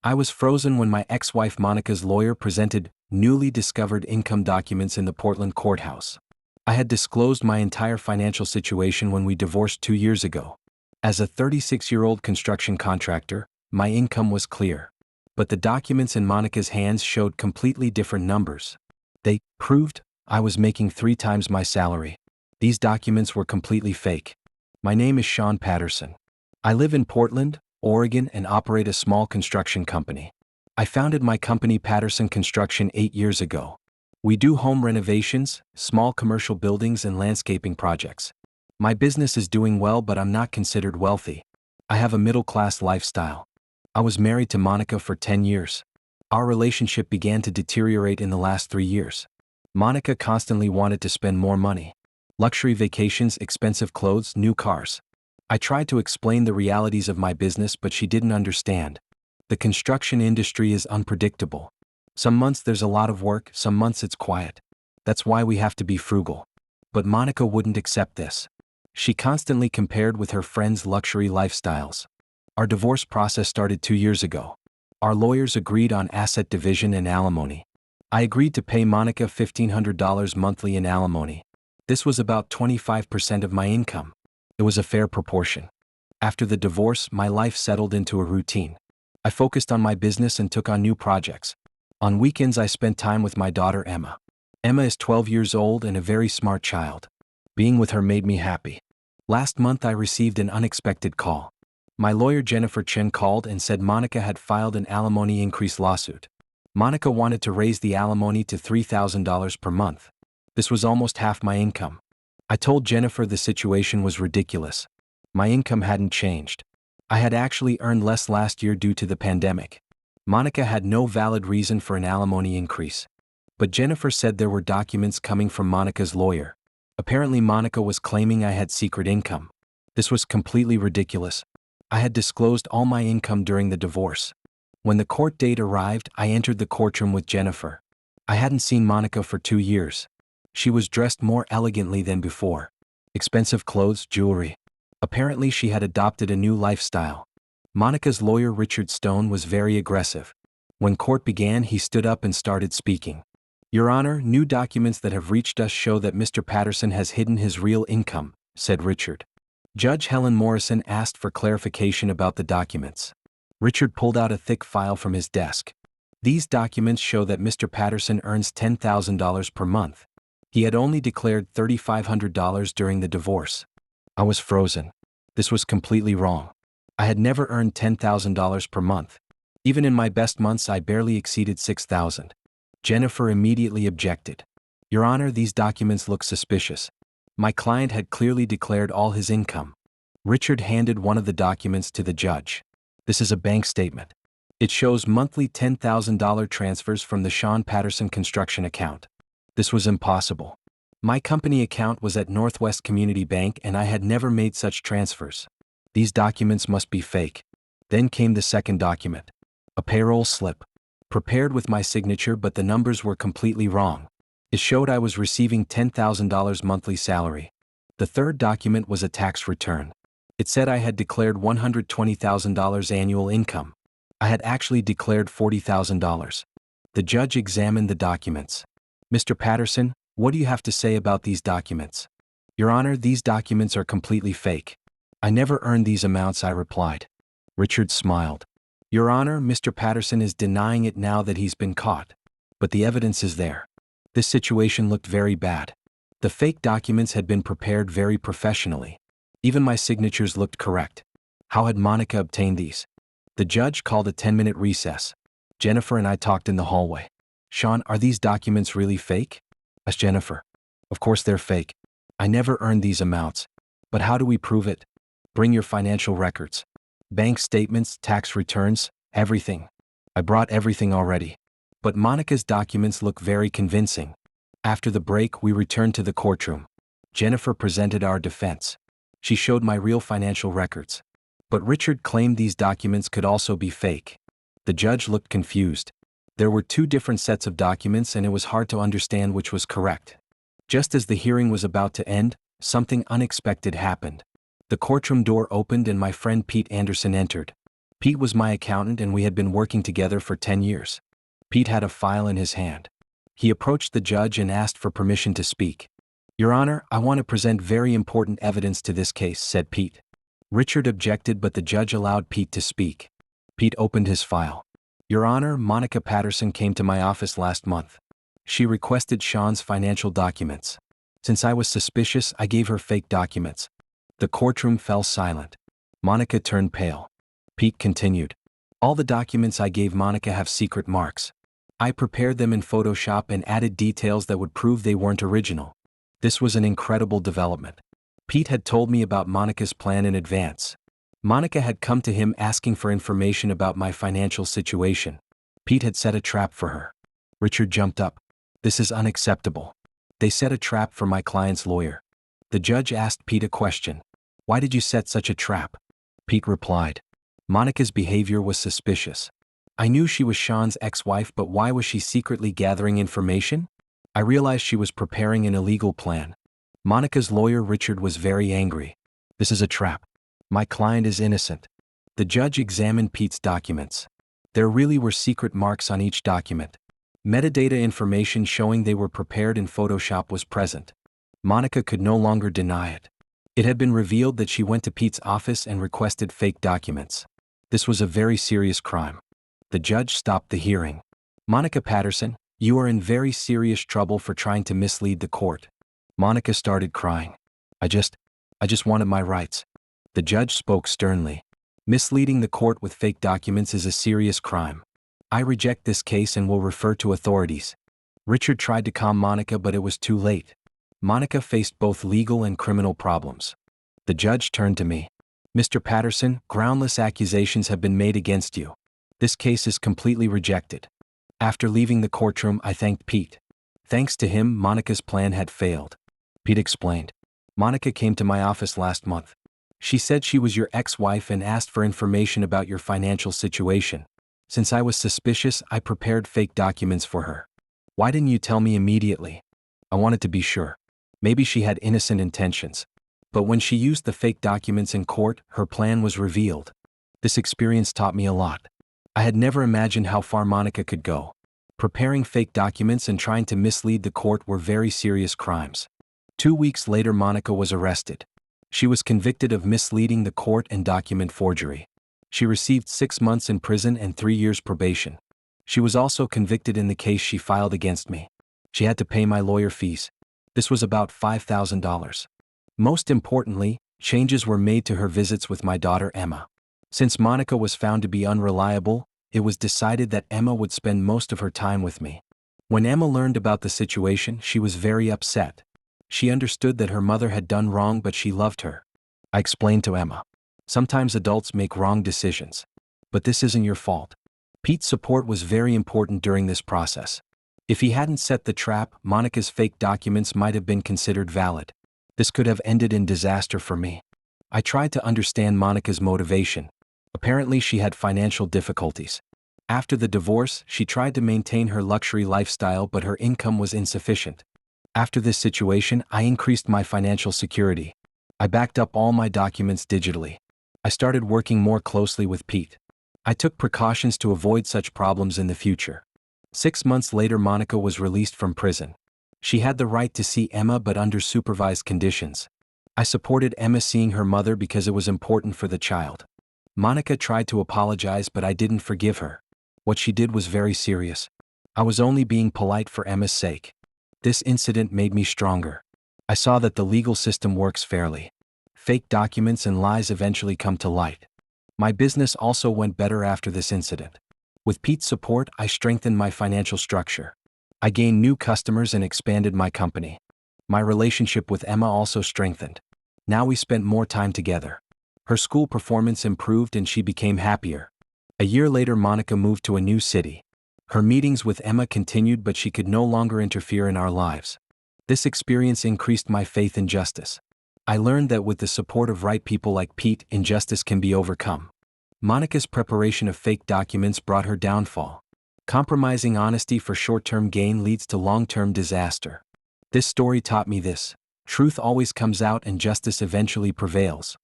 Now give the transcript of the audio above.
I was frozen when my ex-wife Monica's lawyer presented newly discovered income documents in the Portland courthouse. I had disclosed my entire financial situation when we divorced 2 years ago. As a 36-year-old construction contractor, my income was clear. But the documents in Monica's hands showed completely different numbers. They proved I was making 3 times my salary. These documents were completely fake. My name is Sean Patterson. I live in Portland, Oregon, and operate a small construction company. I founded my company Patterson Construction 8 years ago. We do home renovations, small commercial buildings, and landscaping projects. My business is doing well, but I'm not considered wealthy. I have a middle-class lifestyle. I was married to Monica for 10 years. Our relationship began to deteriorate in the last 3 years. Monica constantly wanted to spend more money. Luxury vacations, expensive clothes, new cars. I tried to explain the realities of my business, but she didn't understand. The construction industry is unpredictable. Some months there's a lot of work, some months it's quiet. That's why we have to be frugal. But Monica wouldn't accept this. She constantly compared with her friends' luxury lifestyles. Our divorce process started 2 years ago. Our lawyers agreed on asset division and alimony. I agreed to pay Monica $1,500 monthly in alimony. This was about 25% of my income. It was a fair proportion. After the divorce, my life settled into a routine. I focused on my business and took on new projects. On weekends I spent time with my daughter Emma. Emma is 12 years old and a very smart child. Being with her made me happy. Last month I received an unexpected call. My lawyer Jennifer Chen called and said Monica had filed an alimony increase lawsuit. Monica wanted to raise the alimony to $3,000 per month. This was almost half my income. I told Jennifer the situation was ridiculous. My income hadn't changed. I had actually earned less last year due to the pandemic. Monica had no valid reason for an alimony increase. But Jennifer said there were documents coming from Monica's lawyer. Apparently Monica was claiming I had secret income. This was completely ridiculous. I had disclosed all my income during the divorce. When the court date arrived, I entered the courtroom with Jennifer. I hadn't seen Monica for 2 years. She was dressed more elegantly than before. Expensive clothes, jewelry. Apparently she had adopted a new lifestyle. Monica's lawyer Richard Stone was very aggressive. When court began, he stood up and started speaking. "Your Honor, new documents that have reached us show that Mr. Patterson has hidden his real income," said Richard. Judge Helen Morrison asked for clarification about the documents. Richard pulled out a thick file from his desk. These documents show that Mr. Patterson earns $10,000 per month. He had only declared $3,500 during the divorce. I was frozen. This was completely wrong. I had never earned $10,000 per month. Even in my best months I barely exceeded $6,000. Jennifer immediately objected. "Your Honor, these documents look suspicious. My client had clearly declared all his income." Richard handed one of the documents to the judge. "This is a bank statement. It shows monthly $10,000 transfers from the Sean Patterson construction account." This was impossible. My company account was at Northwest Community Bank and I had never made such transfers. These documents must be fake. Then came the second document. A payroll slip. Prepared with my signature, but the numbers were completely wrong. It showed I was receiving $10,000 monthly salary. The third document was a tax return. It said I had declared $120,000 annual income. I had actually declared $40,000. The judge examined the documents. "Mr. Patterson, what do you have to say about these documents?" "Your Honor, these documents are completely fake. I never earned these amounts," I replied. Richard smiled. "Your Honor, Mr. Patterson is denying it now that he's been caught. But the evidence is there." This situation looked very bad. The fake documents had been prepared very professionally. Even my signatures looked correct. How had Monica obtained these? The judge called a 10-minute recess. Jennifer and I talked in the hallway. "Sean, are these documents really fake?" asked Jennifer. "Of course they're fake. I never earned these amounts. But how do we prove it?" "Bring your financial records. Bank statements, tax returns, everything." I brought everything already. But Monica's documents look very convincing. After the break, we returned to the courtroom. Jennifer presented our defense. She showed my real financial records. But Richard claimed these documents could also be fake. The judge looked confused. There were 2 different sets of documents and it was hard to understand which was correct. Just as the hearing was about to end, something unexpected happened. The courtroom door opened and my friend Pete Anderson entered. Pete was my accountant and we had been working together for 10 years. Pete had a file in his hand. He approached the judge and asked for permission to speak. "Your Honor, I want to present very important evidence to this case," said Pete. Richard objected, but the judge allowed Pete to speak. Pete opened his file. "Your Honor, Monica Patterson came to my office last month. She requested Sean's financial documents. Since I was suspicious, I gave her fake documents." The courtroom fell silent. Monica turned pale. Pete continued. "All the documents I gave Monica have secret marks. I prepared them in Photoshop and added details that would prove they weren't original." This was an incredible development. Pete had told me about Monica's plan in advance. Monica had come to him asking for information about my financial situation. Pete had set a trap for her. Richard jumped up. "This is unacceptable. They set a trap for my client's lawyer." The judge asked Pete a question. "Why did you set such a trap?" Pete replied. "Monica's behavior was suspicious. I knew she was Sean's ex-wife, but why was she secretly gathering information? I realized she was preparing an illegal plan." Monica's lawyer Richard was very angry. "This is a trap. My client is innocent." The judge examined Pete's documents. There really were secret marks on each document. Metadata information showing they were prepared in Photoshop was present. Monica could no longer deny it. It had been revealed that she went to Pete's office and requested fake documents. This was a very serious crime. The judge stopped the hearing. "Monica Patterson, you are in very serious trouble for trying to mislead the court." Monica started crying. I just wanted my rights." The judge spoke sternly. "Misleading the court with fake documents is a serious crime. I reject this case and will refer to authorities." Richard tried to calm Monica, but it was too late. Monica faced both legal and criminal problems. The judge turned to me. "Mr. Patterson, groundless accusations have been made against you. This case is completely rejected." After leaving the courtroom, I thanked Pete. Thanks to him, Monica's plan had failed. Pete explained. "Monica came to my office last month. She said she was your ex-wife and asked for information about your financial situation. Since I was suspicious, I prepared fake documents for her. Why didn't you tell me immediately? I wanted to be sure. Maybe she had innocent intentions. But when she used the fake documents in court, her plan was revealed. This experience taught me a lot. I had never imagined how far Monica could go. Preparing fake documents and trying to mislead the court were very serious crimes." 2 weeks later, Monica was arrested. She was convicted of misleading the court and document forgery. She received 6 months in prison and 3 years probation. She was also convicted in the case she filed against me. She had to pay my lawyer fees. This was about $5,000. Most importantly, changes were made to her visits with my daughter Emma. Since Monica was found to be unreliable, it was decided that Emma would spend most of her time with me. When Emma learned about the situation, she was very upset. She understood that her mother had done wrong, but she loved her. I explained to Emma, "Sometimes adults make wrong decisions. But this isn't your fault." Pete's support was very important during this process. If he hadn't set the trap, Monica's fake documents might have been considered valid. This could have ended in disaster for me. I tried to understand Monica's motivation. Apparently, she had financial difficulties. After the divorce, she tried to maintain her luxury lifestyle, but her income was insufficient. After this situation, I increased my financial security. I backed up all my documents digitally. I started working more closely with Pete. I took precautions to avoid such problems in the future. 6 months later, Monica was released from prison. She had the right to see Emma, but under supervised conditions. I supported Emma seeing her mother because it was important for the child. Monica tried to apologize, but I didn't forgive her. What she did was very serious. I was only being polite for Emma's sake. This incident made me stronger. I saw that the legal system works fairly. Fake documents and lies eventually come to light. My business also went better after this incident. With Pete's support, I strengthened my financial structure. I gained new customers and expanded my company. My relationship with Emma also strengthened. Now we spent more time together. Her school performance improved and she became happier. A year later, Monica moved to a new city. Her meetings with Emma continued, but she could no longer interfere in our lives. This experience increased my faith in justice. I learned that with the support of right people like Pete, injustice can be overcome. Monica's preparation of fake documents brought her downfall. Compromising honesty for short-term gain leads to long-term disaster. This story taught me this: truth always comes out and justice eventually prevails.